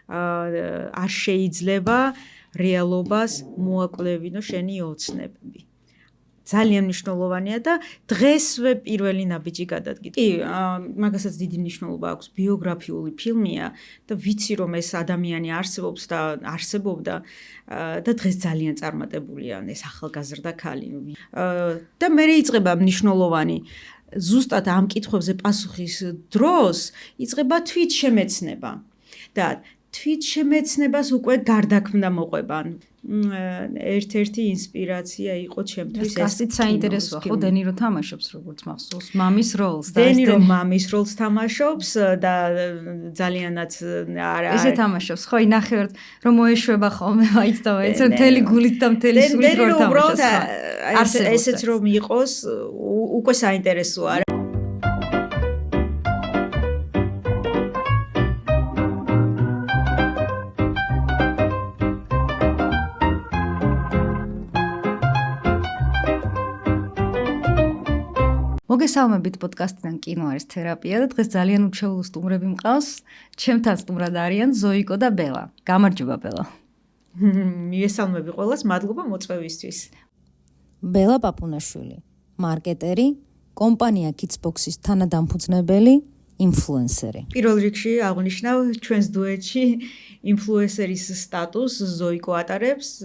არ შეიძლება რეალობას მოაკვლევინო შენი ოცნებები. ძალიან მნიშვნელოვანია და დღესვე პირველი ნაბიჯი გადადგით. კი, მაგასაც დიდი მნიშვნელობა აქვს, ბიოგრაფიული ფილმია და ვიცი რომ ეს ადამიანი არსებობს და არსებობდა და დღეს ძალიან წარმატებულია ეს ახალგაზრდა ქალი. და მე იწყება მნიშვნელოვანი ზუსტად ამ კითხვებზე პასუხის დროს იწყება თვითშემეცნება. და თვითშემეცნებას უკვე გარდაქმნა მოყვება. ერთ-ერთი ინსპირაცია იყო ჩემთვის ეს კასტიც საინტერესოა, ხო, დენირო თამაშობს როგორც მახსოვს მამის როლს და დენირო მამის როლს თამაშობს და ძალიანაც ესე თამაშობს, ხო, ნახევარად რომ მოეშვება ხოლმე მაიც და მაიც მთელი გულით და მთელი სულით რო თამაშობს. ესეც რომ იყოს უკვე საინტერესოა. მოგესალმებით პოდკასტიდან კინო არის თერაპია და დღეს ძალიან ურჩეულო სტუმრები მყავს. ჩემთან სტუმრად არიან ზოიკო და ბელა. გამარჯობა ბელა. მივესალმები ყველას, მადლობა მოწვევისთვის. ბელა პაპუნაშვილი, მარკეტერი, კომპანია Kidsbox-ის თანადამფუძნებელი, ინფლუენსერი. პირველ რიგში აღნიშნავ ჩვენს დუეტში ინფლუენსერის სტატუსს ზოიკო ატარებს,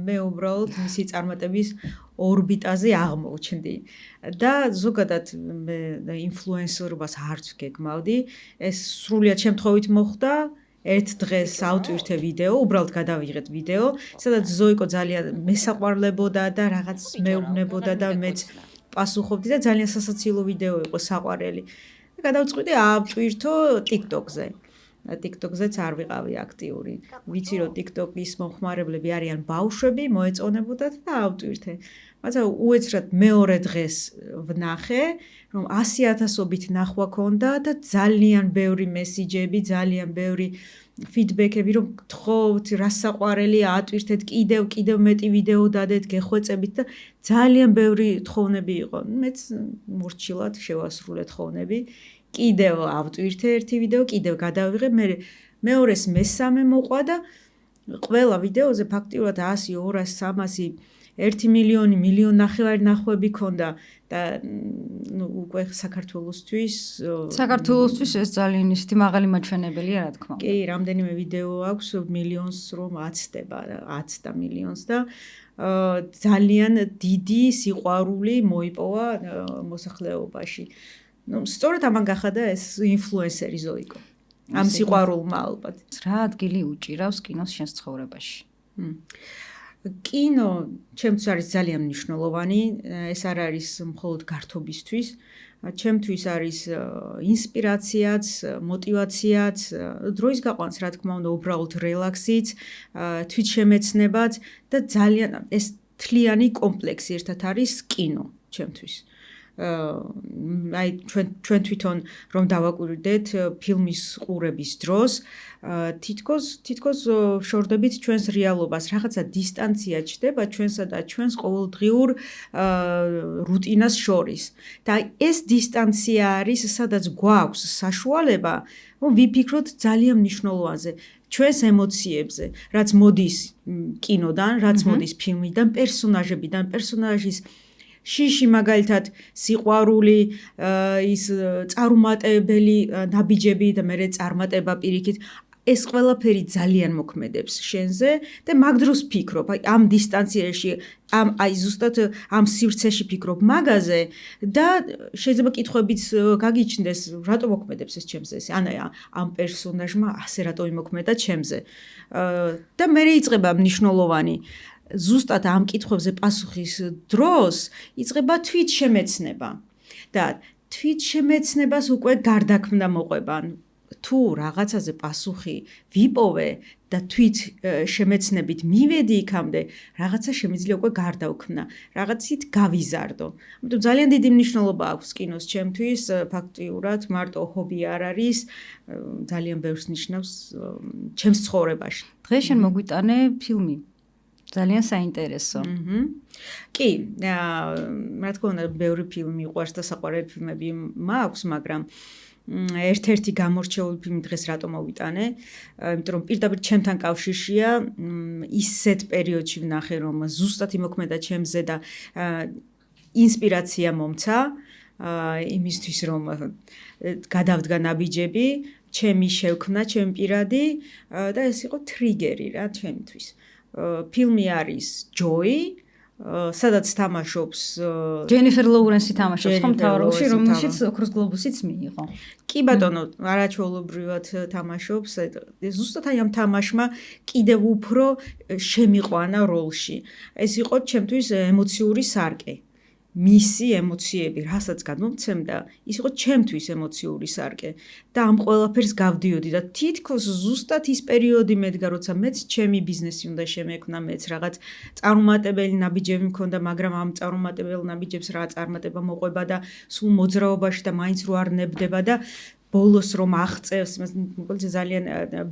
მე უბრალოდ მისი წარმატების ორბიტაზე აღმოჩნდი და ზოგადად მე ინფლუენსერობას არც გეგმავდი. ეს სრულიად შემთხვევით მოხდა. ერთ დღეს ავტვირთე ვიდეო, უბრალოდ გადავიღეთ ვიდეო, სადაც ზოიკო ძალიან მესაყვარლებოდა და რაღაც მეუბნებოდა და მეც პასუხობდი და ძალიან სასაცილო ვიდეო იყო საყვარელი. და გადავწყვიტე ავტვირთო TikTok-ზე. TikTok-ზეც არ ვიყავი აქტიური. ვიცი რომ TikTok-ის მომხმარებლები არიან ბავშვები, მოეწონებოდათ და ავტვირთე. მაგრამ უეცრად მეორე დღეს ვნახე, რომ 100,000-ობით ნახვა ქონდა და ძალიან ბევრი მესიჯები, ძალიან ბევრი ფიდბექები, რომ გთხოვთ, რა საყვარელი ატვირთეთ, კიდევ მეტი ვიდეო დადეთ, გეხვეწებით და ძალიან ბევრი თხოვნები იყო. მეც მორჩილად შევასრულე თხოვნები. კიდევ ავტვირთე ერთი ვიდეო, კიდევ გადავიღე, მეორეს მესამე მოყვა და ყველა ვიდეოზე ფაქტიურად 100, 200, 300 1 მილიონი, მილიონ ნახევარი ნახვები ქონდა და უკვე საქართველოსთვის ეს ძალიან ისეთი მაღალი მაჩვენებელია, რა თქმა უნდა. კი, რამდენიმე ვიდეო აქვს მილიონს რომ აცდება, 10 და მილიონს და ძალიან დიდი სიყვარული მოიპოვა მოსახლეობაში. სწორედ ამან გახადა ეს ინფლუენსერი ზოიკო. ამ სიყვარულმა ალბათ. რა ადგილი უჭირავს კინოს შენს ცხოვრებაში? კინო ჩემთვის არის ძალიან მნიშვნელოვანი, ეს არ არის მხოლოდ გართობისთვის, ჩემთვის არის ინსპირაციაც, მოტივაციაც, დროის გაყვანს, რა თქმა უნდა, უბრალოდ რელაქსიც, თვითშემეცნებაც და ძალიან ეს თლიანი კომპლექსი ერთად არის კინო ჩემთვის. აი ჩვენ თვითონ რომ დავაკვირდეთ ფილმის ყურების დროს თითქოს შორდებით ჩვენს რეალობას, რაღაცა დისტანცია ჩდება ჩვენსა და ჩვენს ყოველდღიურ რუტინას შორის. და ეს დისტანცია არის, სადაც გვაქვს საშუალება, რომ ვიფიქროთ ძალიან მნიშვნელოვანზე, ჩვენს ემოციებზე, რაც მოდის კინოდან, რაც მოდის ფილმიდან, პერსონაჟებიდან, პერსონაჟის შიში მაგალითად სიყვარული, ის წარუმატებელი ნაბიჯები და მერე წარმატება პირიქით, ეს ყველაფერი ძალიან მოქმედებს შენზე და მაგ დროს ფიქრობ, აი ამ დისტანციაში, აი ზუსტად ამ სივრცეში ფიქრობ მაგაზე და შეიძლება კითხვებიც გაგიჩნდეს, რატო მოქმედებს ეს ჩემზე, ამ პერსონაჟმა ასე რატო იმოქმედა ჩემზე. და მერე იწყება მნიშვნელოვანი ზუსტად ამ კითხვებზე პასუხის დროს იწყება თვითშემეცნება და თვითშემეცნებას უკვე გარდაქმნა მოყვება. თუ რაღაცაზე პასუხი ვიპოვე და თვით შემეცნებით მივედი იქამდე, რაღაცა შემიძლია უკვე გარდავქმნა, რაღაცით გავიზარდო. ამიტომ ძალიან დიდი მნიშვნელობა აქვს კინოს ჩემთვის, ფაქტიურად მარტო ჰობი არ არის, ძალიან ბევრს ნიშნავს ჩემს ცხოვრებაში. დღეს შენ მოგვიტანე ფილმი. ძალიან საინტერესო. კი, რა თქმა უნდა, ბევრი ფილმი მიყვარს და საყვარელი ფილმები მაქვს, მაგრამ ერთ-ერთი გამორჩეული ფილმი დღეს რატომ მოვიტანე, იმიტომ რომ პირდაპირ ჩემთან კავშირშია, ისეთ პერიოდში ვნახე, რომ ზუსტად იმოქმედა ჩემზე და ინსპირაცია მომცა იმისთვის, რომ გადავდგა ნაბიჯები, ჩემი შევქმნა, ჩემი პირადი და ეს იყო ტრიგერი რა ჩემთვის. ფილმი არის Joy, სადაც თამაშობს ჯენიფერ ლოურენსი თამაშობს ხომ მთავარ როლში, რომელშიც ოქროს გლობუსიც მიიღო. კი ბატონო, არაჩვეულებრივად თამაშობს. ზუსტად აი ამ თამაშმა კიდევ უფრო შემიყვანა როლში. ეს იყო ჩემთვის ემოციური სარკე. მისი ემოციები, რასაც გადმომცემდა, ის იყო ჩემთვის ემოციური სარკე და ამ ყველაფერს გავდიოდი და თითქოს ზუსტად ის პერიოდი მედგა, როცა მეც ჩემი ბიზნესი უნდა შემექმნა, მეც რაღაც წარუმატებელი ნაბიჯები მქონდა, მაგრამ ამ წარუმატებელ ნაბიჯებს რა წარმატება მოყვება და სულ მოძრაობაში და მაინც რო არ ნებდება და ბოლოს რომ აღწევს, მოკლედ ძალიან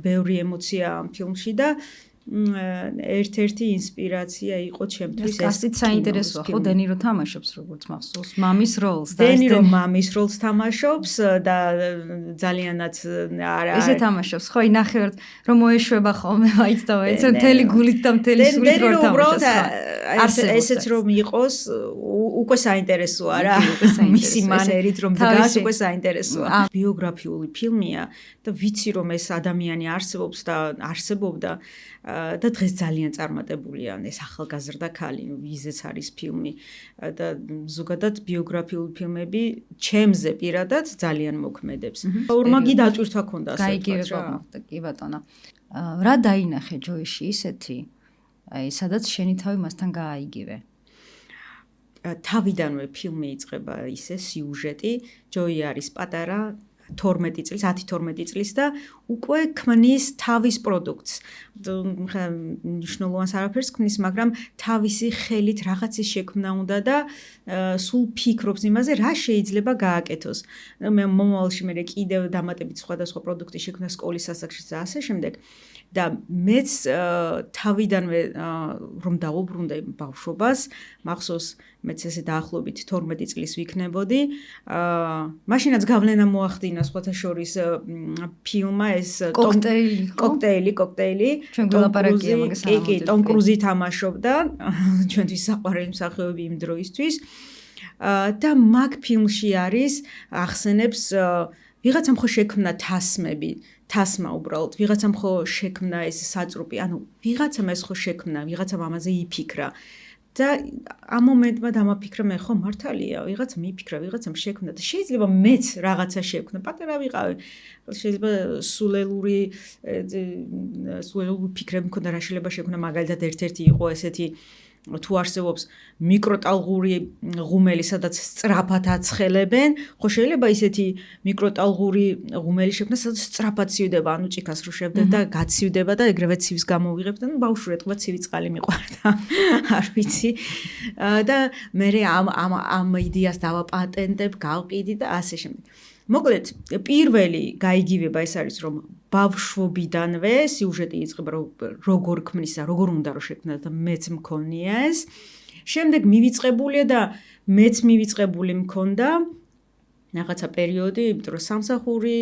ბევრი ემოცია ამ ფილმში და ერთ-ერთი ინსპირაცია იყო ჩემთვის ეს. კასტიც საინტერესოა, ხო, დენირო თამაშობს როგორც მახსოვს, მამის როლს და დენირო მამის როლს თამაშობს და ძალიანაც არა ესე თამაშობს, ხო, ნახევარ რომ მოეშვება ხოლმე მაიც და მაიც მთელი გულით და მთელი სულით რო თამაშობს. ესეც რომ იყოს, უკვე საინტერესოა რა, მისი მანერით რომ დგას, უკვე საინტერესოა. ბიოგრაფიული ფილმია და ვიცი რომ ეს ადამიანი არსებობს და არსებობდა და დღეს ძალიან წარმატებულია ეს ახალგაზრდა ქალი, ვიზეც არის ფილმი და ზოგადად ბიოგრაფიული ფილმები ჩემზე პირადად ძალიან მოქმედებს. ორმაგი დატვირთვა ქონდა ასე ვთქვათ რა. კი ბატონო. რა დაინახე ჯოიში ისეთი, აი სადაც შენი თავი მასთან გააიგივე. თავიდანვე ფილმი იწყება ისე სიუჟეტი, ჯოი არის პატარა 12 წლის, 10-12 წლის და უკვე ქმნის თავის პროდუქტს. მნიშვნელოვანს არაფერს ქმნის, მაგრამ თავისი ხელით რაღაცის შექმნა უნდა და სულ ფიქრობს იმაზე, რა შეიძლება გააკეთოს. მე მომავალში მე კიდევ დამატებით სხვადასხვა პროდუქტის შექმნა სკოლის ასაკში და ასე შემდეგ. და მეც თავიდანვე რომ დავუბრუნდე ბავშვობას, მახსოვს მეც ესე დაახლოებით 12 წლის ვიქნებოდი. მაშინაც გავლენა მოახდინა სხვათა შორის ფილმმა ეს კოქტეილი. ჩვენ გულაპარაკია მაგას. კი, ტომ კრუზი თამაშობდა, ჩვენთვის საყვარელი მსახიობი იმ დროისთვის. და მაგ ფილმში არის ახსენებს ვიღაცამ ხო შექმნა თასმა უბრალოდ, ვიღაცამ ხო შექმნა ეს საწრუპი, ანუ ვიღაცამ ეს ხო შექმნა, ვიღაცამ ამაზე იფიქრა. და ამ მომენტმა დამაფიქრა მე ხო მართალია, ვიღაცამ იფიქრა, ვიღაცამ შექმნა და შეიძლება მეც რაღაცა შევქმნა, პატარა ვიყავი. შეიძლება სულელური ფიქრები მქონდა რა შეიძლება შექმნა, მაგალითად ერთ-ერთი იყო ესეთი თუ არსებობს მიკროტალღური ღუმელი, სადაც სწრაფად აცხელებენ, ხო შეიძლება ისეთი მიკროტალღური ღუმელი შექმნა, სადაც სწრაფად ცივდება, ანუ ჭიქას რო შევდებ და გაცივდება და ეგრევე ცივს გამოვიღებ და ბავშვი ეთქვა ცივი წყალი მიყვარდა. არ ვიცი. და მე ამ იდეას დავაპატენტებ, გავყიდი და ასე შემდეგ. მოკლედ, პირველი გაიგივება ეს არის, რომ ბავშვობიდანვე სიუჟეტი იწყება როგორ ქმნის და როგორ უნდა რომ შექმნას და მეც მქონია ეს. შემდეგ მივიწყებულია და მეც მივიწყებული მქონდა რაღაცა პერიოდი, იმიტომ რომ სამსახური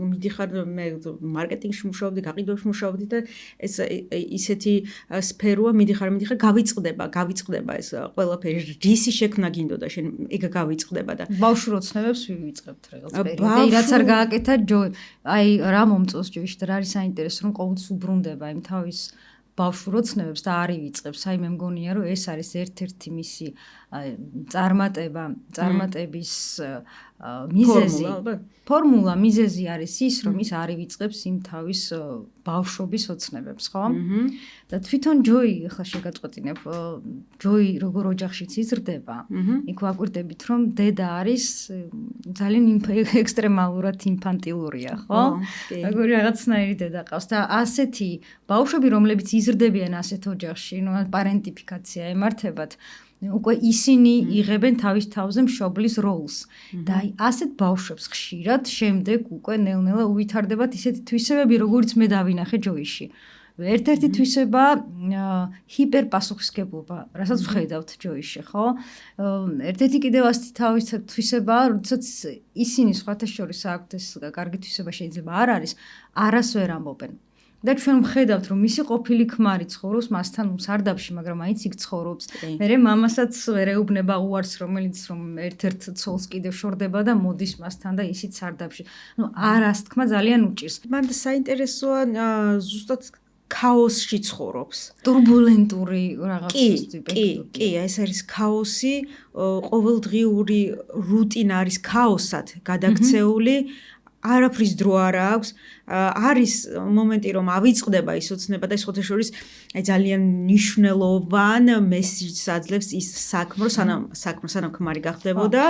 მიდიხარ მე მარკეტინგში მუშაობდი, გაყიდვებში მუშაობდი და ეს ისეთი სფეროა მიდიხარ გავიწყდება ეს ყველაფერი, რისი შექმნა გინდოდა შენ ეგ გავიწყდება და ბავშვურ ოცნებებს ვივიწყებთ რაღაც პერიოდში. რაც არ გააკეთა ჯოი, აი რა მომწონს ჯოიში და რა არის საინტერესო, რომ ყოველთვის უბრუნდება იმ თავის ბავშვურ ოცნებებს და არ ივიწყებს. აი მე მგონია რომ ეს არის ერთ-ერთი მისი წარმატების მიზეზი. ფორმულა მიზეზი არის ის, რომ ის არ ივიწყებს იმ თავის ბავშვობის ოცნებებს, ხო? და თვითონ ჯოი ახლა შეგაწყვეტინებ, ჯოი როგორ ოჯახშიც იზრდება, იქ ვაკვირდებით, რომ დედა არის ძალიან ექსტრემალურად ინფანტილურია, ხო? როგორი რაღაცნაირი დედა ყავს და ასეთი ბავშვები, რომლებიც იზრდებიან ასეთ ოჯახში, ნუ პარენტიფიკაცია ემართებათ, უკვე ისინი იღებენ თავის თავზე მშობლის როლს და აი ასეთ ბავშვებს ხშირად შემდეგ უკვე ნელ-ნელა უვითარდებათ ისეთი თვისებები, როგორც მე დავინახე ჯოიში. ერთ-ერთი თვისება ჰიპერპასუხისგებლობა, რასაც ვხედავთ ჯოისში, ხო? ერთ-ერთი კიდევ ასეთი თავის თვისება, როდესაც ისინი სხვათა შორის აქვთ ეს კარგი თვისება შეიძლება არ არის, არას ვერ ამბობენ. და ჩვენ ვხედავთ, რომ მისი ყოფილი ქმარი ცხოვრობს მასთან სარდაფში, მაგრამ მაინც იქ ცხოვრობს. მერე მამასაც ვერ ეუბნება უარს, რომელიც რომ ერთ-ერთ ცოლს კიდევ შორდება და მოდის მასთან და ისიც სარდაფში. არას თქმა ძალიან უჭირს. მან საინტერესოა ზუსტად ქაოსში ცხოვრობს. ტურბულენტური რაღაცის ტიპი. კი, ეს არის ქაოსი, ყოველდღიური რუტინა არის ქაოსად გადაქცეული. არაფრის დრო არ აქვს. არის მომენტი, რომ ავიწყდება ის ოცნება და ეს ხოთა შორის ძალიან მნიშვნელოვან მესიჯს აძლევს ის საქმრო, სანამ ქმარი გახდებოდა,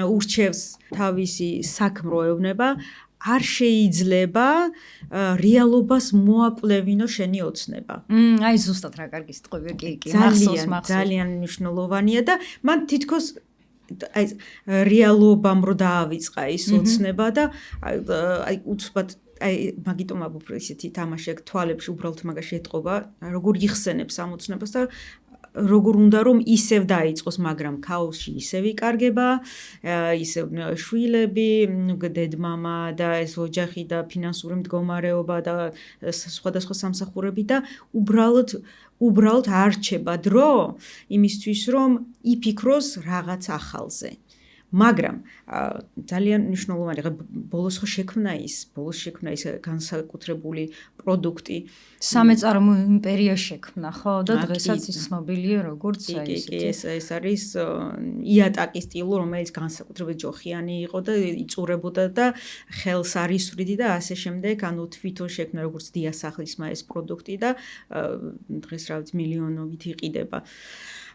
ურჩევს თავისი საქმრო ეუბნება, არ შეიძლება რეალობას მოაკვლევინო შენი ოცნება. აი ზუსტად რა კარგი სიტყვებია, კი, ძალიან მნიშვნელოვანია და მან თითქოს აი რეალობამ რო დაავიწყა ის ოცნება და აი უცბად აი მაგიტომ აბუბ ისეთი თამაში აქვს თვალებში უბრალოდ მაგაში ეტყობა როგორ იხსენებს ამ ოცნებას და როგორ უნდა რომ ისევ დაიწყოს, მაგრამ ქაოსში ისევ იკარგება, ისევ შვილები, დედმამა და ეს ოჯახი და ფინანსური მდგომარეობა და სხვადასხვა სამსახურები და უბრალოდ არ რჩება დრო იმისთვის, რომ იფიქროს რაღაც ახალზე. მაგრამ ძალიან მნიშვნელოვანი, ბოლოს შექმნა ის განსაკუთრებული პროდუქტი. სამეწარმო იმპერია შექმნა, ხო? და დღესაც ის ცნობილია როგორც ეს არის იატაკის სტილი, რომელიც განსაკუთრებით ჯოხიანი იყო და იწურებოდა და ხელს არ ისვრიდი და ასე შემდეგ, ანუ თვითონ შექმნა როგორც დიასახლისმა ეს პროდუქტი და დღეს რა ვიცი მილიონობით იყიდება.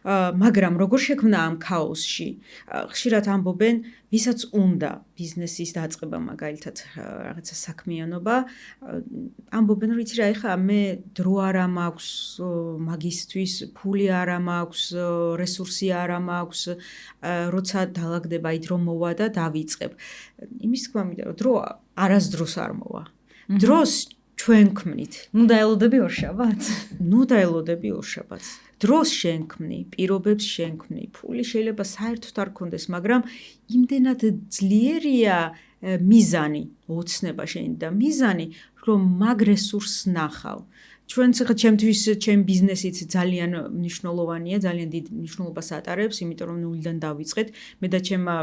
მაგრამ როგორ შექმნა ამ ქაოსში? ხშირად ამბობენ, ვისაც უნდა ბიზნესის დაწყება, მაგალითად, რაღაცა საქმიანობა, ამბობენ, რომ იცი რა, ეხლა მე დრო არა მაქვს მაგისთვის, ფული არა მაქვს, რესურსი არა მაქვს, როცა დაალაგდება აი დრო მოვა და დავიწყებ. იმის თქმა მინდა, რომ დრო არასდროს არ მოვა. დროს ჩვენ ქმნით. ნუ დაელოდები ორშაბათს? ნუ დაელოდები ორშაბათს. დროს შენქმნი, პირობებს შენქმნი, ფული შეიძლება საერთოდ არ გქონდეს, მაგრამ იმდენად ძლიერია მიზანი, ოცნება შენი და მიზანი, რომ მაგ რესურსს ნახავ. ჩვენც ჩემთვის ჩემი ბიზნესიც ძალიან მნიშვნელოვანია, ძალიან დიდ მნიშვნელობას ატარებს, იმიტომ რომ ნულიდან დავიწყეთ, მე და ჩემმა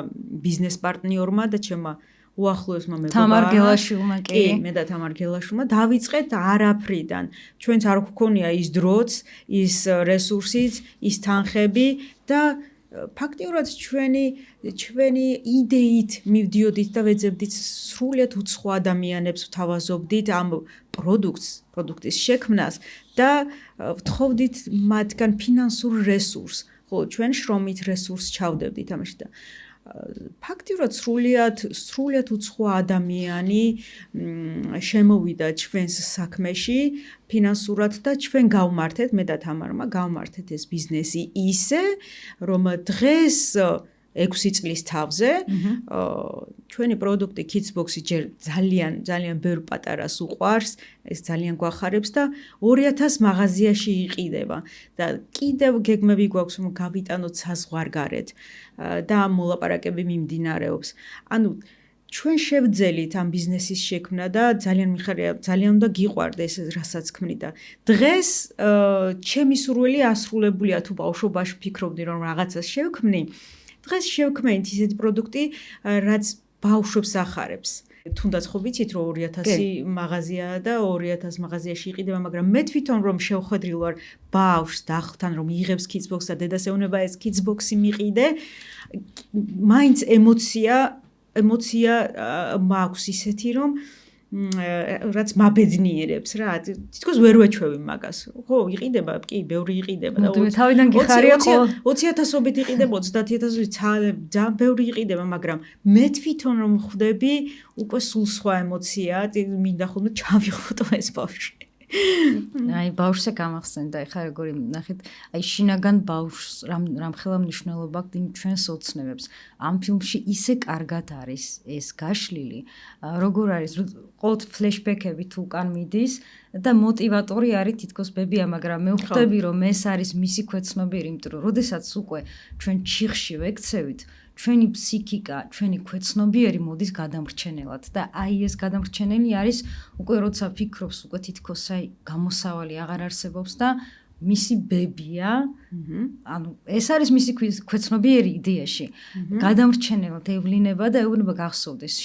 ბიზნეს პარტნიორმა და ჩემმა უახლოესმა მეგობარმა თამარ გელაშვილმა კი მე და თამარ გელაშვილმა დავიწყეთ არაფრიდან. ჩვენც არ გვქონია ის დროც, ის რესურსიც, ის თანხები და ფაქტიურად ჩვენი იდეით მივდიოდით და ვეძებდით სრულიად უცხო ადამიანებს ვთავაზობდით ამ პროდუქტის შექმნას და ვთხოვდით მათგან ფინანსურ რესურსს. ხოლო ჩვენ შრომით რესურსს ჩავდებდით ამაში და ფაქტიურად სრულიად უცხო ადამიანი შემოვიდა ჩვენს საქმეში ფინანსურად და ჩვენ გავმართეთ, მე და თამარმა გავმართეთ ეს ბიზნესი ისე, რომ დღეს 6 წლის თავზე ჩვენი პროდუქტი Kidsbox-ი ჯერ ძალიან ბევრ პატარას უყვარს, ეს ძალიან გვახარებს და 2000 მაღაზიაში იყიდება და კიდევ გეგმები გვაქვს რომ გავიტანოთ საზღვარგარეთ და მოლაპარაკები მიმდინარეობს. ანუ ჩვენ შევძელით ამ ბიზნესის შექმნა და ძალიან მიხარია, ძალიან უნდა გიყვარდეს რასაც ქმნი და დღეს ჩემი სურვილი ასრულებულია თუ ბავშვობაში ფიქრობდი რომ რაღაცას შევქმნი. დღეს შევქმნით ისეთი პროდუქტი, რაც ბავშვებს ახარებს. თუნდაც ხო ვიცით რომ 2000 მაღაზია და 2000 მაღაზიაში იყიდება, მაგრამ მე თვითონ რომ შევხვედრილ ვარ ბავშვს დახლთან რომ იღებს Kidsbox და დედას ეუბნება ეს Kidsbox-ი მიყიდე, მაინც ემოცია მაქვს ისეთი რომ რაც მაბედნიერებს რა, თითქოს ვერ ვეჩვევი მაგას. ხო, იყიდება, კი, ბევრი იყიდება და თავიდან გიხარია 20,000-ობით იყიდება, 30,000-ით ძალიან ბევრი იყიდება, მაგრამ მე თვითონ რომ ხვდები, უკვე სულ სხვა ემოცია, მინდა ხოლმე ჩავიხუტო ეს ბავშვი. აი ბავშვზე გამახსენდა ეხლა როგორი ნახეთ აი შინაგან ბავშვს რამ ხელა მნიშვნელობა აქვს იმ ჩვენს ოცნებებს ამ ფილმში ისე კარგად არის ეს გაშლილი როგორ არის ყოველთ ფლეშბექები თუ უკან მიდის და მოტივატორი არის თითქოს ბებია მაგრამ მე ვხვდები რომ ეს არის მისი ქვეცნობიერი იმიტომ რომ როდესაც უკვე ჩვენ ჩიხში ვექცევით ჩვენი ფსიქიკა, ჩვენი ქვეცნობიერი მოდის გადამრჩენელად და აი ეს გადამრჩენელი არის უკვე როცა ფიქრობს უკვე თითქოს აი გამოსავალი აღარ არსებობს და მისი ბებია, ანუ ეს არის მისი ქვეცნობიერი იდეაში. გადამრჩენელად ევლინება და ეუბნება გახსოვდეს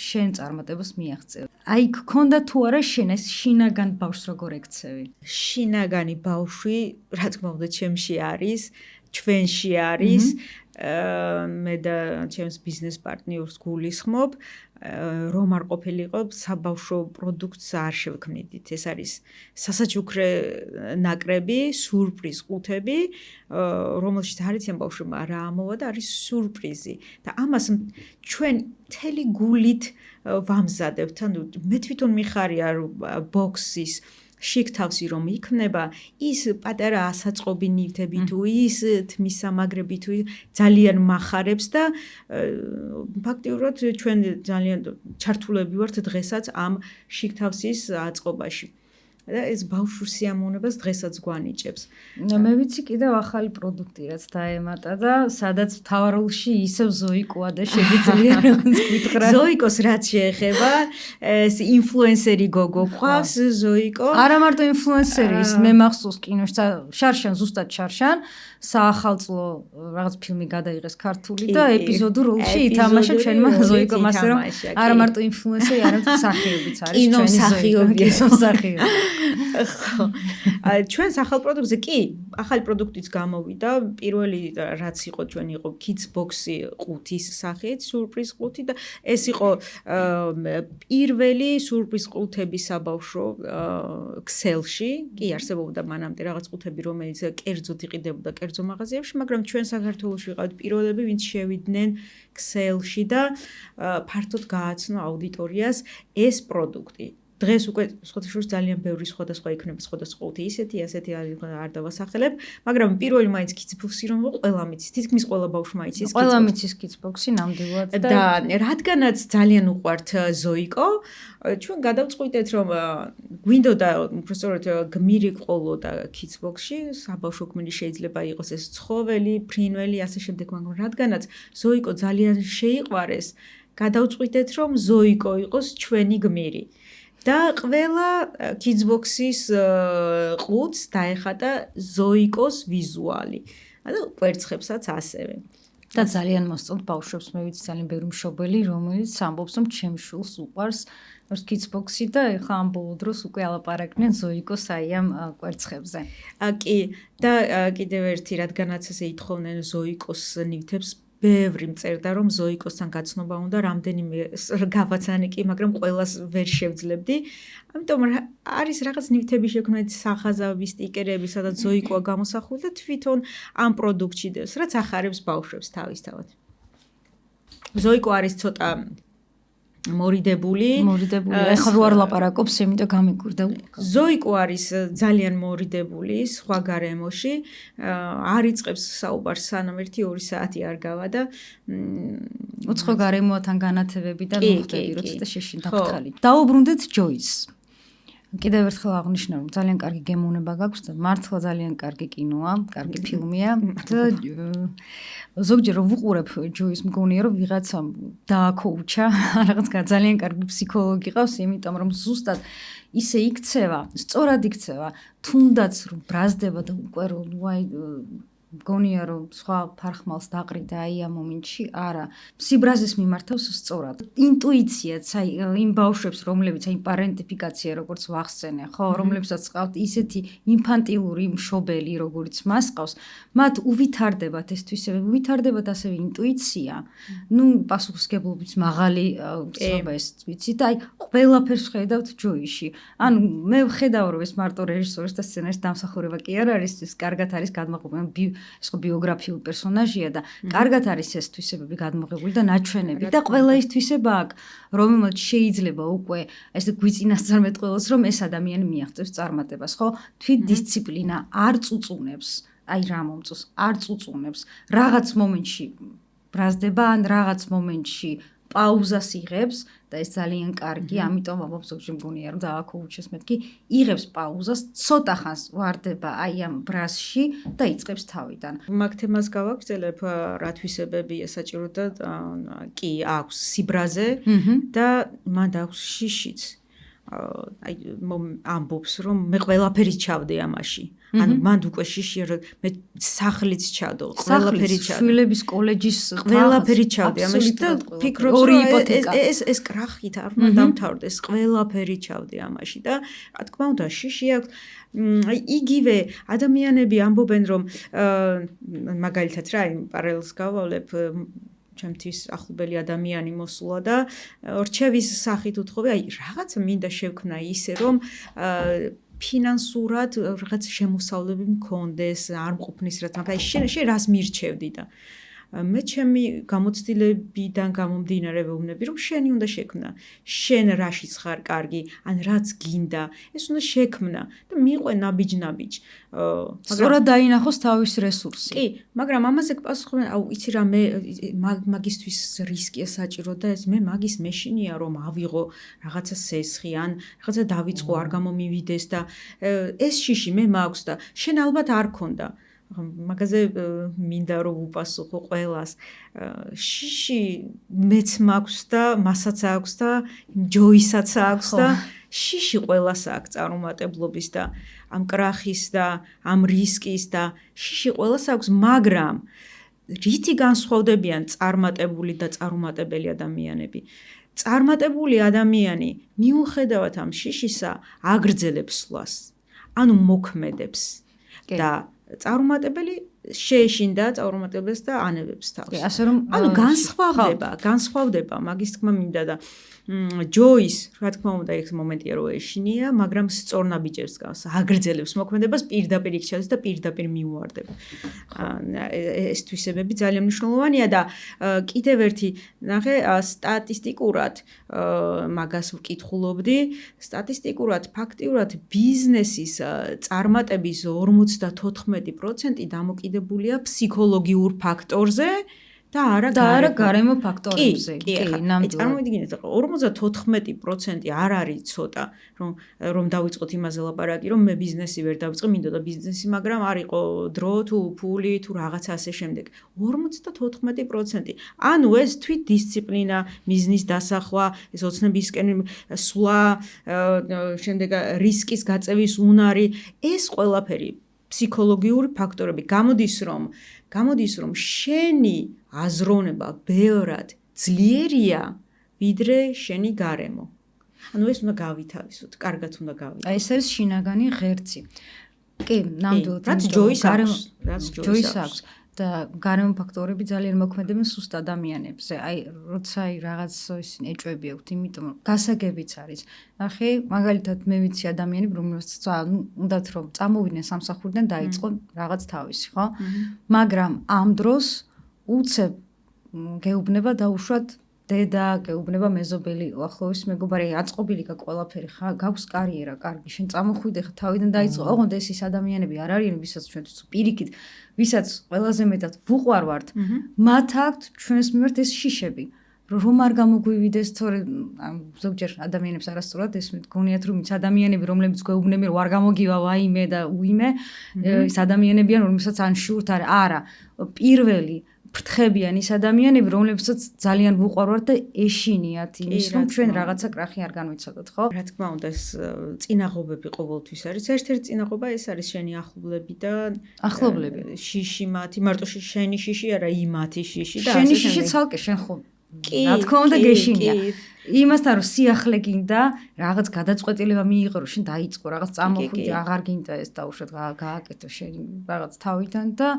შენ წარმატებას მიაღწევ. აი გქონდა თუ არა შენ ეს შინაგან ბავშვს როგორ ექცევი? შინაგანი ბავშვი, რა თქმა უნდა, ჩემში არის, ჩვენში არის. მე და ჩემს ბიზნეს პარტნიორს გულისხმობ, რომ არ ყოფილიყო საბავშვო პროდუქტს არ შევქმნიდით. ეს არის სასაჩუქრე ნაკრები, სურპრიზ ყუთები, რომელშიც არ იციან ბავშვებმა რა ამოვა და არის სურპრიზი. და ამას ჩვენ მთელი გულით ვამზადებთ. ანუ მე თვითონ მიხარია რომ ბოქსის შიგთავსი რომ იქნება ის პატარა ასაწყობი ნივთები თუ ის თმის სამაგრები თუ ძალიან מחარებს და ფაქტიურად ჩვენ ძალიან ჩართულები ვართ დღესაც ამ შიგთავსის აწყობაში. და ეს ბავშვურ სიამოვნებას დღესაც გვანიჭებს. მე ვიცი კიდევ ახალი პროდუქტი რაც დაემატა და სადაც მთავარროლში ისევ ზოიკოა და შეგიძლია რაღაც გითხრა. ზოიკოს რაც შეეხება, ეს ინფლუენსერი გოგო ყავს ზოიკო. არა მარტო ინფლუენსერი, ის მე მახსოვს კინოში შარშან ზუსტად შარშან საახალწლო რაღაც ფილმი გადაიღეს ქართული და ეპიზოდურ როლში ითამაშა ჩვენმა ზოიკომ ასე რომ არა მარტო ინფლუენსერი, არამედ მსახიობიც არის ჩვენი მსახიობი. ჩვენ ახალ პროდუქტზე კი, ახალი პროდუქტიც გამოვიდა. პირველი რაც იყო ჩვენ იყო Kids Box-ი ყუთის სახით, სურპრიზ ყუთი და ეს იყო პირველი სურპრიზ ყუთების საბავშვო ქსელში. კი არსებობდა მანამდე რაღაც ყუთები, რომელიც კერძოდ იყიდებოდა კერძო მაღაზიებში, მაგრამ ჩვენ საქართველოში ვიყავით პირველები, ვინც შევიდნენ ქსელში და ფართოდ გააცნო აუდიტორიას ეს პროდუქტი. დღეს უკვე სხვადასხვა ძალიან ბევრი სხვადასხვა იქნება სხვადასხვა ყუთი ისეთი ასეთი არ დავასახელებ, მაგრამ პირველი მაინც Kids Box-ი რომ ყველა მიცის, თითქმის ყველა ბავშვმა იცის ყველა მიცის Kids Box-ი ნამდვილად და რადგანაც ძალიან უყვართ ზოიკო, ჩვენ გადავწყვიტეთ რომ გვინდოდა უბრალოდ გმირი ყოლოდა Kids Box-ში, საბავშვო გმირი შეიძლება იყოს ეს ცხოველი, ფრინველი, ასე შემდეგ, მაგრამ რადგანაც ზოიკო ძალიან შეიყვარეს, გადავწყვიტეთ რომ ზოიკო იყოს ჩვენი გმირი. და ყველა Kids Box-ის ყუთს დაეხატა ზოიკოს ვიზუალი. ანუ კვერცხებსაც ასევე. და ძალიან მოსწონთ ბავშვებს, მე ვიცი ძალიან ბევრი მშობელი, რომელიც ამბობს, რომ ჩემს შვილს უყვარს Kids Box-ი და ეხლა ამ ბოლო დროს უკვე ალაპარაკდნენ ზოიკოს აი ამ კვერცხებზე. კი, და კიდევ ერთი, რადგანაც ესე ითხოვნენ ზოიკოს ნივთებს, ბევრი მწერდა რომ ზოიკოსთან გაცნობა უნდა რამდენიმე გავაცანი კი, მაგრამ ყველას ვერ შევძლებდი. ამიტომ არის რაღაც ნივთები შექმნით სახაზავი სტიკერები, სადაც ზოიკოა გამოსახული და თვითონ ამ პროდუქტში დევს, რაც ახარებს ბავშვებს თავისთავად. ზოიკო არის ცოტა მორიდებული. ეხლა რო არ ლაპარაკობს, იმიტომ გამიკვირდა. ზოიკო არის ძალიან მორიდებული სხვა გარემოში. არ იწყებს საუბარს სანამ 1-2 საათი არ გავა და უცხო გარემოთან განათებებიდან მოხდები, რომ ცოტა შეშინდა ფთალი. დაუბრუნდეთ ჯოის. კიდევ ერთხელ აღნიშნავ, რომ ძალიან კარგი გემოვნება გაქვს და მართლა ძალიან კარგი კინოა, კარგი ფილმია და ზოგჯერ რომ ვუყურებ ჯოის მგონია რომ ვიღაცამ დააკოუჩა, რაღაც ძალიან კარგი ფსიქოლოგი ყავს, იმიტომ რომ ზუსტად ისე იქცევა, სწორად იქცევა, თუნდაც რომ ბრაზდება და უკვე რომ ვაი მგონია რომ სხვა ფარხმალს დაყრიდა აი ამ მომენტში, არა, სიბრაზეს მიმართავს სწორად. ინტუიციაც, აი იმ ბავშვებს, რომლებიც აი პარენტიფიკაცია როგორც ვახსენე, ხო, რომლებსაც ყავთ ისეთი ინფანტილური მშობელი, როგორც მას ყავს, მათ უვითარდებათ ეს თვისებები, უვითარდებათ ასევე ინტუიცია. ნუ პასუხისგებლობის მაღალი ცნობა ეს ვიცით, აი ყველაფერს ხედავთ ჯოიში. ანუ მე ვხედავ რომ ეს მარტო რეჟისორის და სცენარისტის დამსახურება კი არ არის, ეს კარგად არის გადმოყვანილი. ეს ხო ბიოგრაფიული პერსონაჟია და კარგად არის ეს თვისებები გადმოღებული და ნაჩვენები და ყველა ის თვისება აქვს, რომელმაც შეიძლება უკვე ესე გვიწინასწარმეტყველოს, რომ ეს ადამიანი მიაღწევს წარმატებას, ხო? თვითდისციპლინა არ წუწუნებს, აი რა მომწონს, არ წუწუნებს. რაღაც მომენტში ბრაზდება ან რაღაც მომენტში პაუზას იღებს და ეს ძალიან კარგი, ამიტომ ამბობ ზოგჯერ მგონია რომ დააქოუჩეს მეთქი, იღებს პაუზას, ცოტა ხანს ვარდება აი ამ ბრაზში და იწყებს თავიდან. მაგ თემას გავაგრძელებ, რა თვისებებია საჭირო და კი აქვს სიბრაზე და მან აქვს შიშიც. აი ამბობს რომ მე ყველაფერი ჩავდე ამაში. ანუ მან უკვე შიშია რომ მე სახლიც ჩავდო, ყველაფერი ჩავდე. შვილების კოლეჯის ყველაფერი ჩავდე ამაში და ფიქრობს რომ ეს კრახით არ უნდა დამთავრდეს, ყველაფერი ჩავდე ამაში და რა თქმა უნდა შიში აქვს. აი იგივე ადამიანები ამბობენ რომ მაგალითად რა იმ პარალელს გავავლებ ჩემთვის ახლობელი ადამიანი მოსულა და რჩევის სახით უთხოვე, აი რაღაც მინდა შევქმნა ისე რომ ფინანსურად რაღაც შემოსავლები მქონდეს, არ მყოფნის რაც, მაგრამ შენ რას მირჩევდი და მე ჩემი გამოცდილებიდან გამომდინარე ვეუბნები რომ შენი უნდა შექმნა, შენ რაშიც ხარ კარგი, ან რაც გინდა, ეს უნდა შექმნა და მიყვე ნაბიჯ-ნაბიჯ. სწორად დაინახოს თავის რესურსი. კი, მაგრამ ამაზე გპასუხობენ, აუ იცი რა მე მაგისთვის რისკია საჭირო და ეს მე მაგის მეშინია რომ ავიღო რაღაცა სესხი ან რაღაცა დავიწყო არ გამომივიდეს და ეს შიში მე მაქვს და შენ ალბათ არ ქონდა. მაგაზე მინდა რომ უპასუხო ყველას. შიში მეც მაქვს და მასაც აქვს და ჯოისაც აქვს და შიში ყველას აქვს წარუმატებლობის და ამ კრახის და ამ რისკის და შიში ყველას აქვს, მაგრამ რითი განსხვავდებიან წარმატებული და წარუმატებელი ადამიანები? წარმატებული ადამიანი მიუხედავად ამ შიშისა აგრძელებს სვლას, ანუ მოქმედებს და წარუმატებელი შეეშინდა წარუმატებელს და ანებებს თავს. ასე რომ ანუ განსხვავდება, მაგის თქმა მინდა და ჯოის, რა თქმა უნდა, ეს მომენტია რომ ეშინია, მაგრამ სწორნაბიჯებს გავს, აგრძელებს მოქმედებას, პირდაპირ იქცევს და პირდაპირ მიუვარდება. ეს თვისებები ძალიან მნიშვნელოვანია და კიდევ ერთი ნახე სტატისტიკურად მაგას ვკითხულობდი, სტატისტიკურად ფაქტიურად ბიზნესის წარმატების 54% დამოკიდებულია ფსიქოლოგიურ ფაქტორზე და არა გარემო ფაქტორებზე. კი, წარმოვიდგინეთ, 54% არ არის ცოტა, რომ დავიწყოთ იმაზე ლაპარაკი, რომ მე ბიზნესი ვერ დავიწყე, მინდოდა ბიზნესი, მაგრამ არ იყო დრო თუ ფული თუ რაღაცა ასე შემდეგ. 54%. ანუ ეს თვითდისციპლინა, მიზნის დასახვა, ეს ოცნებისკენ სვლა, შემდეგ რისკის გაწევის უნარი, ეს ყველაფერი ფსიქოლოგიური ფაქტორები გამოდის რომ შენი აზროვნება ბევრად ძლიერია ვიდრე შენი გარემო. ანუ ეს უნდა გავითავისოთ, კარგად უნდა გავითავისოთ. ეს არის შინაგანი ღერცი. კი, ნამდვილად. რაც ჯოის აქვს. და გარემო ფაქტორები ძალიან მოქმედებენ სუსტ ადამიანებზე. აი, როცა რაღაც ისინი ეჭვები აქვთ, იმიტომ რომ გასაგებიც არის. ნახე, მაგალითად მე ვიცი ადამიანები, რომელსაც უნდათ რომ წამოვიდნენ სამსახურიდან დაიწყონ რაღაც თავისი, ხო? მაგრამ ამ დროს უცებ გეუბნება დაუშვათ დედა, გეუბნება მეზობელი, ახლოვის მეგობარი, აწყობილი ყველაფერი, გაქვს კარიერა, კარგი, შენ წამოხვიდე ხა თავიდან დაიწყო. ოღონდ ეს ის ადამიანები არ არიან, ვისაც ჩვენთვის პირიქით, ვისაც ყველაზე მეტად ვუყვარვართ, მათ აქვთ ჩვენს მიმართ ეს შიშები. რომ არ გამოგვივიდეს, თორე ზოგჯერ ადამიანებს არასწორად ესმით, გონიათ რომ ის ადამიანები, რომლებიც გვეუბნებიან, რომ არ გამოგივა ვაიმე და უიმე, ის ადამიანებიან, რომელსაც ან შურთ არა, პირველი ფრთხებიან ის ადამიანები, რომლებსაც ძალიან ვუყვარვართ და ეშინიათ იმის, რომ ჩვენ რაღაცა კრახი არ განვიცადოთ, ხო? რა თქმა უნდა, ეს წინაღობები ყოველთვის არის. ერთ-ერთი წინაღობა ეს არის შენი ახლობლები და შიში მათი, მარტო შენი შიში არა, იმათი შიში და შენი შიში ცალკე შენ ხო რა თქმა უნდა გეშინია. იმასთან რომ სიახლე გინდა, რაღაც გადაწყვეტილება მიიღო, რომ შენ დაიწყო, რაღაც წამოხვიდე, აღარ გინდა ეს დაუშვათ გააკეთო შენი რაღაც თავიდან და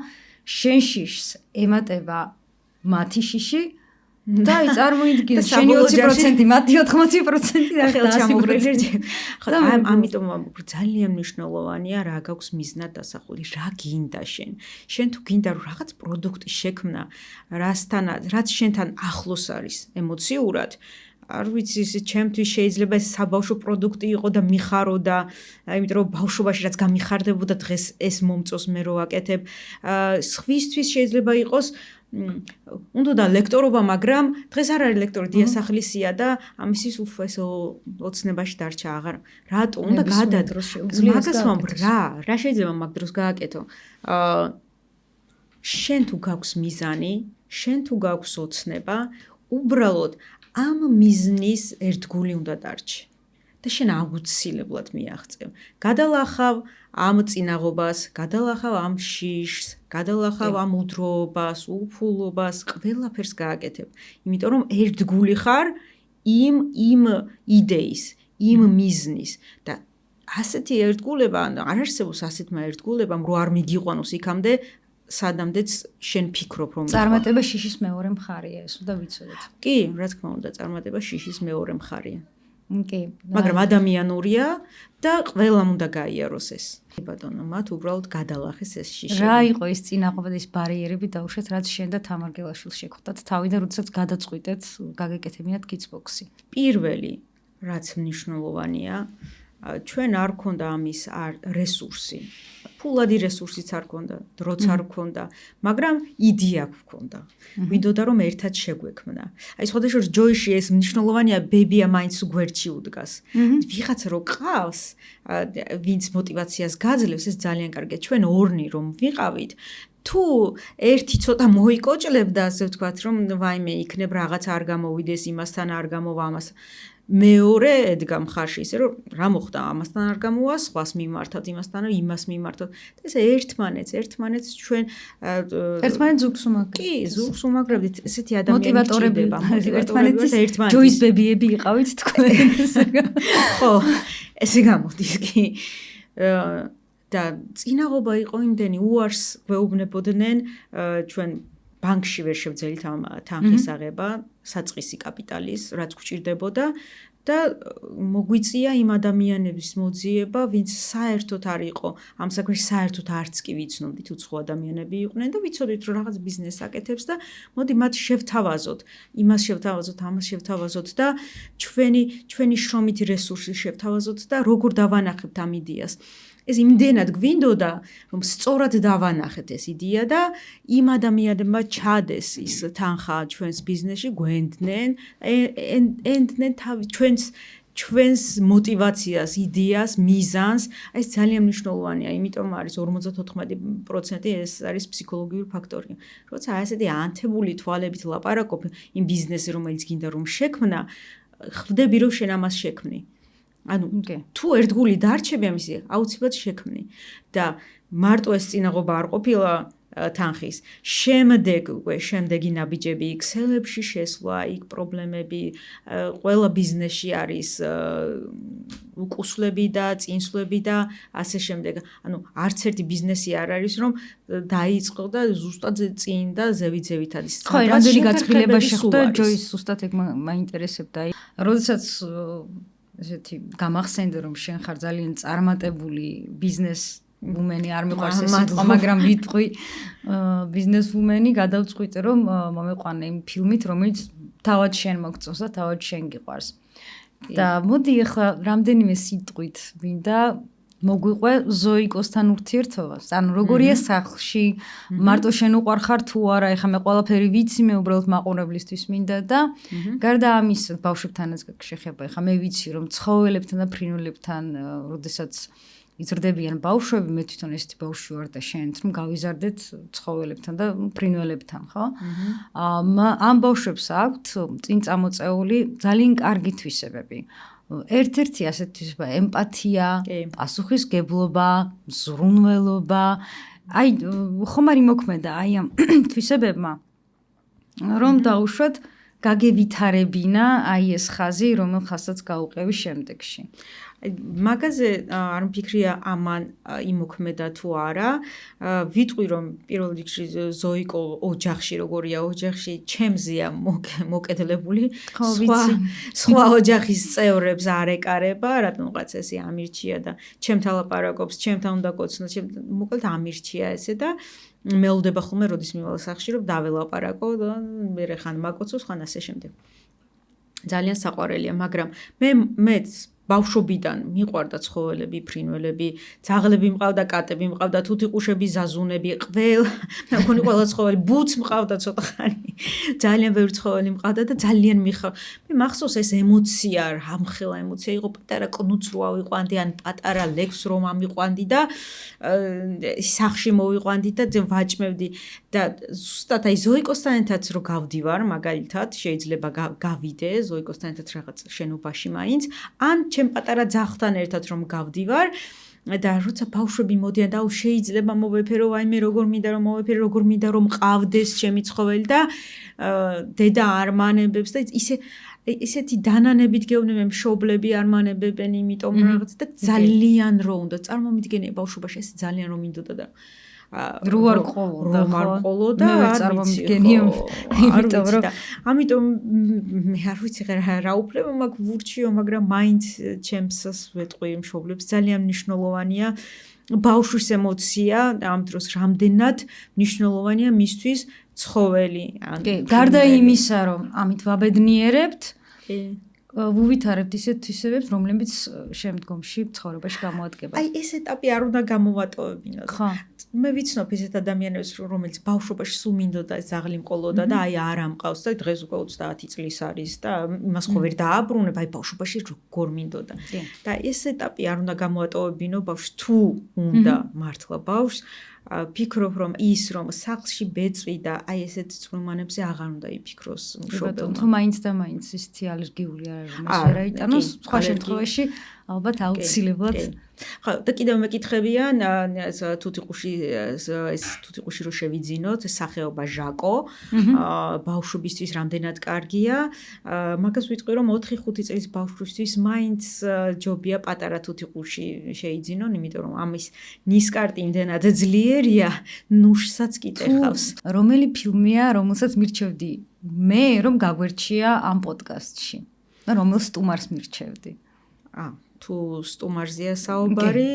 შენ შიშს ემატება მათი შიში და აი წარმოიდგინე შენი 20%, მათი 80% და ხელჩამოგრეჯი. ხო, ამიტომ ძალიან მნიშვნელოვანია რა გაქვს მიზნად დასახული, რა გინდა შენ. შენ თუ გინდა რომ რაღაც პროდუქტი შექმნა, რაც შენთან ახლოს არის ემოციურად, არ ვიცი, ჩემთვის შეიძლება ეს საბავშვო პროდუქტი იყო და მიხარო და იმიტომ რომ ბავშვობაში რაც გამიხარდებოდა დღეს ეს მომწონს მე რო ვაკეთებ. სხვისთვის შეიძლება იყოს უნდა და ლექტორობა, მაგრამ დღეს არ არის ლექტორი, დიასახლისია და ამისის ეს ოცნებაში დარჩა აღარ. რატო უნდა გადადროს შეუძლია რა შეიძლება მაგ დროს გააკეთო? შენ თუ გაქვს მიზანი, შენ თუ გაქვს ოცნება, უბრალოდ ამ მიზნის ერთგული უნდა დარჩი და შენ აუცილებლად მიაღწევ. გადალახავ ამ წინაღობას, გადალახავ ამ შიშს, გადალახავ ამ უდროობას, უფულობას, ყველაფერს გააკეთებ. იმიტომ რომ ერთგული ხარ იმ იდეის, იმ მიზნის და ასეთი ერთგულება, არ არსებობს ასეთმა ერთგულებამ, რომ არ მიგიყვანოს იქამდე სადამდეც შენ ფიქრობ რომ წარმატება შიშის მეორე მხარეა, ეს უნდა ვიცოდეთ. კი, რა თქმა უნდა, წარმატება შიშის მეორე მხარეა. კი, მაგრამ ადამიანურია და ყველამ უნდა გაიაროს ეს. ბატონო, მათ უბრალოდ გადალახეს ეს შიში. რა იყო ეს წინაღობა და ეს ბარიერები დაუშვათ, რაც შენ და თამარ გელაშვილს შეგხვდათ თავიდან, როდესაც გადაწყვიტეთ გაგეკეთებინათ kidsbox-ი. პირველი, რაც მნიშვნელოვანია, ჩვენ არ გქონდა ამის რესურსი. ფულადი რესურსიც არ გქონდა, დროც არ გქონდა, მაგრამ იდეა გქონდა. ვიდოდა რომ ერთად შეგვექმნა. აი სხვადასხვა ჯოიში ეს მნიშვნელოვანია, ბებია მაინც გვერდში უდგას. ვიღაცა რო ყავს, ვინც мотиваციას გაძლევს, ეს ძალიან კარგია. ჩვენ ორნი რომ ვიყავით, თუ ერთი ცოტა მოიკოჭლებდა, ასე ვთქვათ, რომ ვაიმე იქნებ რაღაც არ გამოვიდეს, იმასთან არ გამოვა ამას. მეორე ედგა მხარში ისე რომ რა მოხდა ამასთან არ გამოვა, სხვას მიმართოთ, იმასთან რომ იმას მიმართოთ. და ეს ერთმანეთს ჩვენ ერთმანეთს ზურგს უმაგრებთ. კი, ზურგს უმაგრებთ. ესეთი ადამიანები მოტივატორები ერთმანეთის ჯოის ბებიები იყავით თქვენ. ხო, ესე გამოდის კი. და წინაღობა იყო იმდენი უარს გვეუბნებოდნენ ჩვენ ბანკში ვერ შევძელით ამ თანხის აღება, საწყისი კაპიტალის, რაც გვჭირდებოდა და მოგვიწია იმ ადამიანების მოძიება, ვინც საერთოდ არ იყო, ამ საქმეში საერთოდ არც კი ვიცნობდით, უცხო ადამიანები იყვნენ და ვიცოდით, რომ რაღაც ბიზნესს აკეთებს და მოდი მათ შევთავაზოთ, იმას შევთავაზოთ, ამას შევთავაზოთ და ჩვენი შრომითი რესურსი შევთავაზოთ და როგორ დავანახებთ ამ იდეას. ეს იმდენად გვინდოდა, რომ სწორად დავანახეთ ეს იდეა და იმ ადამიანებმა ჩადეს ის თანხა ჩვენს ბიზნესში, გვენდნენ, ენდნენ ჩვენს мотиваციას, იდეას, მიზანს, ეს ძალიან მნიშვნელოვანია, იმიტომ არის 54% ეს არის ფსიქოლოგიური ფაქტორი. როცა ასეთი ანთებული თვალებით ლაპარაკობ იმ ბიზნესზე, რომელიც გინდა რომ შექმნა, ხვდები რომ შენ ამას შექმნი. ანუ თუ ერთგული დარჩები ამისი, აუცილებლად შექმნი და მარტო ეს წინაღობა არ ყოფილა თანხის. შემდეგი ნაბიჯები, Excel-ებში შესვლა, იქ პრობლემები, ყველა ბიზნესში არის უკუსლები და წინსვლები და ასე შემდეგ. ანუ არც ერთი ბიზნესი არ არის, რომ დაიწყო და ზუსტად წინ და ზევით არის. ხო, რამდენი გაწყილება შეხვდა ჯოის ზუსტად ეგ მაინტერესებდა. როდესაც ესეთი გამახსენდა რომ შენ ხარ ძალიან წარმატებული ბიზნეს ვუმენი, არ მიყვარს ეს სიტყვა, მაგრამ ვიტყვი ბიზნესვუმენი, გადავწყვიტე რომ მომეყვანე იმ ფილმით, რომელიც თავად შენ მოგწონს და თავად შენ გიყვარს. და მოდი ახლა რამდენიმე სიტყვით მინდა მოგვიყვე ზოიკოსთან ურთიერთობას. ანუ როგორია სახლში, მარტო შენ უყარხარ თუ არა, ეხლა მე ყველაფერი ვიცი, მე უბრალოდ მაყურებლისთვის მინდა და გარდა ამის ბავშვებთანაც შეხება. ეხლა მე ვიცი რომ ცხოველებთან და ფრინველებთან, როდესაც იზრდებიან ბავშვები, მე თვითონ ესეთი ბავშვი ვარ და შენც რომ გავიზარდეთ ცხოველებთან და ფრინველებთან, ხო? ამ ბავშვებს აქვთ წინ წამოწეული ძალიან კარგი თვისებები. ერთ-ერთი ასეთი თვისება ემპათია, პასუხისგებლობა, ზრუნველობა. აი, ხომ არ იმოქმედა აი ამ თვისებებმა, რომ დაუშვათ გაგევითარებინა აი ეს ხაზი, რომელ ხაზსაც გაუყევი შემდეგში. მაგაზე არ მფიქრია ამან იმოქმედა თუ არა. ვიტყვი რომ პირველ რიგში ზოიკო ოჯახში როგორია, ოჯახში ჩემზეა მოკედლებული. სხვა ოჯახის წევრებს არ ეკარება, რატომღაც ესე ამირჩია და ჩემთან ლაპარაკობს, ჩემთან უნდა კოცნოს, მოკლედ ამირჩია ესე და მეულდება ხოლმე როდის მივალ სახში რომ დაველაპარაკო და მე ხან მაკოცოს, ხან ასე შემდეგ. ძალიან საყვარელია, მაგრამ მე ბავშვობიდან მიყვარდა ცხოველები, ფრინველები, ძაღლები მყავდა, კატები მყავდა, თუთიყუშები, ზაზუნები, ყველა, მე მგონი ყველა ცხოველი, ბუც მყავდა ცოტა ხანი. ძალიან ბევრი ცხოველი მყავდა და ძალიან მე მახსოვს ეს ემოცია, რამხელა ემოცია იყო, პატარა კნუც რო ავიყვანდი, ან პატარა ლექს რომ ამიყვანდი და სახში მოვიყვანდი და ვაჭმევდი და ზუსტად აი ზოიკოსთან ერთად რო გავდივარ, მაგალითად, შეიძლება გავიდე ზოიკოსთან ერთად რაღაც შენობაში მაინც, ან ჩემ პატარა ძაღლთან ერთად რომ გავდივარ და როცა ბავშვები მოდიან და შეიძლება მოვეფერო, აი მე როგორ მინდა რომ მოვეფერო, როგორ მინდა რომ მყავდეს ჩემი ცხოველი და დედა არ მანებებს და ისეთი დანანებით გეუბნები, მშობლები არ მანებებენ, იმიტომ რაღაც და ძალიან რო უნდა წარმომიდგენია ბავშვობაში ეს ძალიან რომ მინდოდა და რო არ ყოლოდა და არ წარმომიდგენია იმიტომ რომ ამიტომ მე არ ვიცი რა უფლება მაქვს ვურჩიო, მაგრამ მაინც ჩემსას ვეტყვი მშობლებს ძალიან მნიშვნელოვანია ბავშვის ემოცია ამ დროს რამდენად მნიშვნელოვანია მისთვის ცხოველი. გარდა იმისა რომ ამით ვაბედნიერებთ ვუვითარებთ ისეთ თვისებებს, რომლებიც შემდგომში ცხოვრებაში გამოადგება. აი ეს ეტაპი არ უნდა გამოვატოვებინოთ. ხო. მე ვიცნობ ისეთ ადამიანებს, რომელიც ბავშვობაში სულ მინდოდა ძაღლი მყოლოდა და აი არ ამყავს და დღეს უკვე 30 წლის არის და იმას ხო ვერ დააბრუნებ, აი ბავშვობაში როგორ მინდოდა. და ეს ეტაპი არ უნდა გამოვატოვებინო ბავშვს თუ უნდა მართლა ბავშვს ფიქრობ რომ ის რომ სახლში ბეწვი და აი ესეთ წვრუმანებზე აღარ უნდა იფიქროს მშობელმა. თუ მაინც და მაინც ისეთი ალერგიული არ არის, მას ვერ აიტანოს, სხვა შემთხვევაში ალბათ აუცილებლად. ხო, და კიდევ მეკითხებიან თუთიყუში რო შევიძინოთ, სახეობა ჟაკო, ბავშვებისთვის რამდენად კარგია. მაგას ვიტყვი რომ 4-5 წლის ბავშვისთვის მაინც ჯობია პატარა თუთიყუში შეიძინონ, იმიტომ რომ ამის ნისკარტი იმდენად ძლიერია, ნუშსაც კითხავს. რომელი ფილმია, რომელსაც მირჩევდი მე, რომ გაგვერჩია ამ პოდკასტში? და რომელ სტუმარს მირჩევდი? თუ სტუმარზეა საუბარი,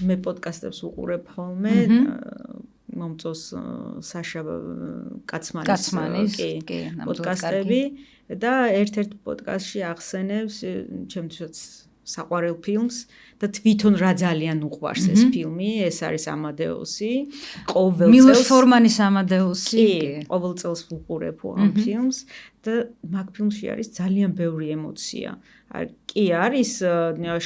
მე პოდკასტებს უყურებ ხოლმე, მომწონს საშა კაცმანის პოდკასტები და ერთ-ერთ პოდკასტში ახსენებს ჩემთვისაც საყვარელ ფილმს და თვითონ რა ძალიან უყვარს ეს ფილმი, ეს არის ამადეუსი. მილოშ ფორმანის ამადეუსი. ყოველ წელს ვუყურებ ამ ფილმს და მაგ ფილმში არის ძალიან ბევრი ემოცია. კი არის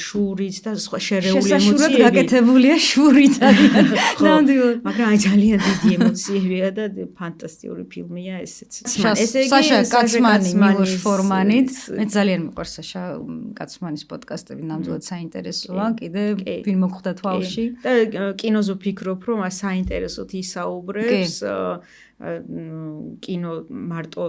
შურიც და სხვა შერეული ემოციები. შესაშურად გაკეთებულია შური ძალიან. ნამდვილად. მაგრამ აი ძალიან დიდი ემოციებია და ფანტასტიკური ფილმია ესეც. ესე იგი საშა კაცმანი მილოშ ფორმანით. მე ძალიან მიყვარს საშა კაცმანის პოდკასტები, ნამდვილად საინტერესოა. კიდე ვინ მოგხვდა თვალში. და კინოზე ვფიქრობ, რომ საინტერესოდ ისაუბრებს. კინო მარტო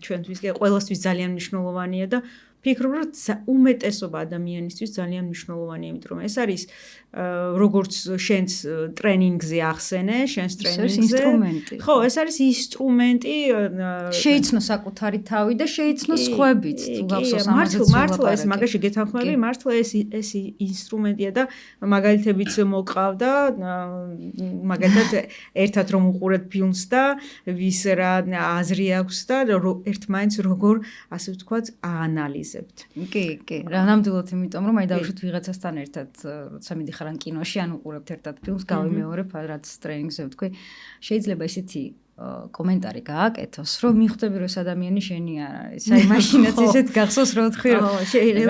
ჩვენთვის ყველასთვის ძალიან მნიშვნელოვანია და ფიქრობ, რომ უმეტესობა ადამიანისთვის ძალიან მნიშვნელოვანია, იმიტომ რომ ეს არის როგორც შენს ტრენინგზე ახსენე, შენს ტრენინგზე ინსტრუმენტი. ხო, ეს არის ინსტრუმენტი, შეიცნო საკუთარი თავი და შეიცნო სხვებიც. თუ გახსოვს ამაზე მართლა ეს მაგაში გეთანხმები, მართლა ეს ინსტრუმენტია და მაგალითებიც მოყავდა, მაგალითად ერთად რომ უყურეთ ფილმს და ვის რა აზრი აქვს და ერთმანეთს როგორ ასე ვთქვათ აანალიზებთ. კი, რა ნამდვილად იმიტომ რომ აი დავუშვით ვიღაცასთან ერთად, როცა მიდიხარ ან კინოში, ან უყურებთ ერთად ფილმს, გავიმეორებ, რაც ტრენინგზე ვთქვი, შეიძლება ისეთი კომენტარი გააკეთოს, რომ მიხვდები რომ ეს ადამიანი შენი არ არის. აი მაშინაც ისეთ გახსოვს რომ ვთქვი რომ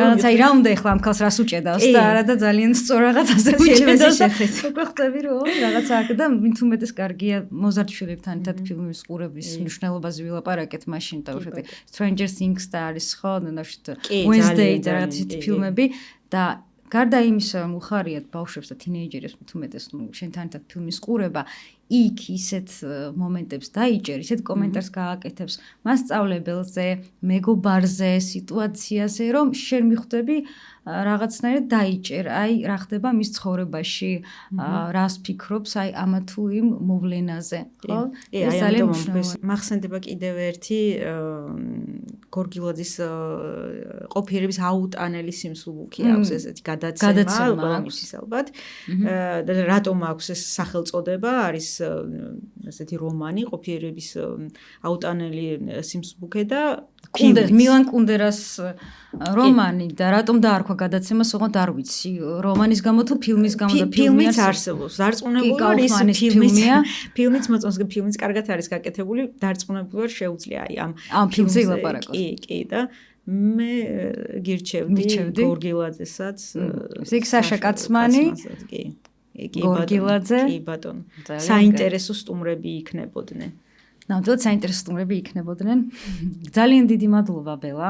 რაღაც აი რა უნდა ეხლა ამ ქალს რას უჭედავს და არა და ძალიან სწორ რაღაცაზე უჭედავს. უკვე ხვდები რომ რაღაცა აქ და მით უმეტეს კარგია მოზარდშვილებთან ერთად ფილმის ყურების მნიშვნელობაზე ვილაპარაკეთ მაშინ და უშუალოდ Stranger Things და არის ხო და Wednesday და რაღაც ისეთი ფილმები და გარდა იმისა, რომ უხარიათ ბავშვებს და თინეიჯერებს მით უმეტეს შენთან ერთად ფილმის ყურება, იქ ისეთ მომენტებს დაიჭერ, ისეთ კომენტარს გააკეთებს მასწავლებელზე, მეგობარზე, სიტუაციაზე, რომ შენ მიხვდები რაღაცნაირად დაიჭერ, აი რა ხდება მის ცხოვრებაში, რას ფიქრობს, აი ამა თუ იმ მოვლენაზე, ხო? ეს ძალიან მნიშვნელოვანია. მახსენდება კიდევ ერთი გორგილაძის ყოფიერების აუტანელი სიმსუბუქი აქვს ესეთი გადაცემა მისის ალბათ. და რატომ აქვს ეს სახელწოდება? არის ესეთი რომანი ყოფიერების აუტანელი სიმსუბუქე და მილან კუნდერას რომანი და რატომ დაარქვა გადაცემა, ოღონდ არ ვიცი. რომანის გამო თუ ფილმის გამო და ფილმიც არსებობს. დარწმუნებული ვარ ის ფილმიც მოწონს, ფილმიც კარგად არის გაკეთებული, დარწმუნებული ვარ შეუძლია აი ამ ფილმზე ილაპარაკოს. კი და მე გირჩევდი გორგილაძესაც. ზიგ საშა კაცმანი. გორგილაძე. კი ბატონო. საინტერესო სტუმრები იქნებოდნენ. ნამდვილად საინტერესო სტუმრები იქნებოდნენ. ძალიან დიდი მადლობა ბელა.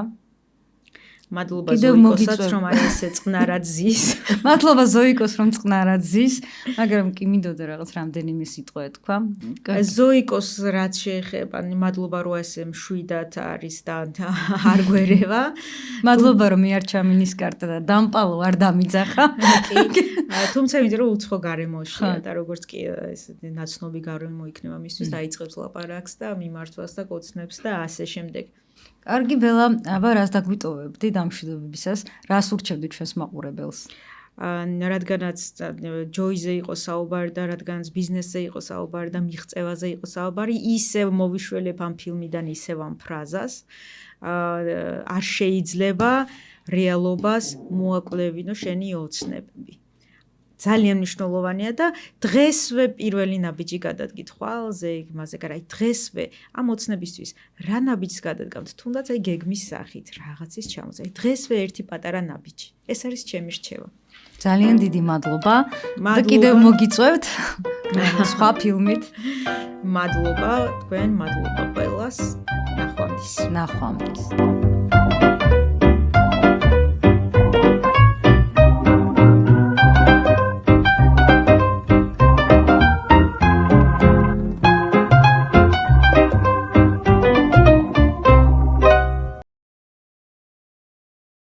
მადლობა ზოიკოსაც რომ არის ესე წყნარად ზის. მადლობა ზოიკოს რომ წყნარად ზის, მაგრამ კი მინდოდა რაღაც რამდენიმე სიტყვა ეთქვა. ზოიკოს რაც შეეხება, მადლობა რომ ესე მშვიდად არის და არ გვერევა. მადლობა რომ მიარჩა მინის კარტა და დამპალო არ დამიძახა. თუმცა იმიტომ რომ უცხო გარემოშია და როგორც კი ეს ნაცნობი გარემო იქნება მისთვის დაიწყებს ლაპარაკს და მიმართვას და კოცნებს და ასე შემდეგ. კარგი ბელა, აბა რას დაგვიტოვებდი დამშვიდობებისას? რას ურჩევდი ჩვენს მაყურებელს? რადგანაც ჯოიზე იყო საუბარი და რადგანაც ბიზნესზე იყო საუბარი და მიღწევაზე იყო საუბარი, ისევ მოვიშველებ ამ ფილმიდან ისევ ამ ფრაზას. არ შეიძლება რეალობას მოაკლევინო შენი ოცნებები. ძალიან მნიშვნელოვანია და დღესვე პირველი ნაბიჯი გადადგით ხვალზე იმაზე, აი დღესვე ამ ოცნებისთვის რა ნაბიჯს გადადგამთ, თუნდაც აი გეგმის სახით რაღაცის ჩამოწა. აი დღესვე ერთი პატარა ნაბიჯი. ეს არის ჩემი რჩევა. ძალიან დიდი მადლობა. და კიდევ მოგიწევთ სხვა ფილმით. მადლობა თქვენ, მადლობა ყველას. ნახვამდის.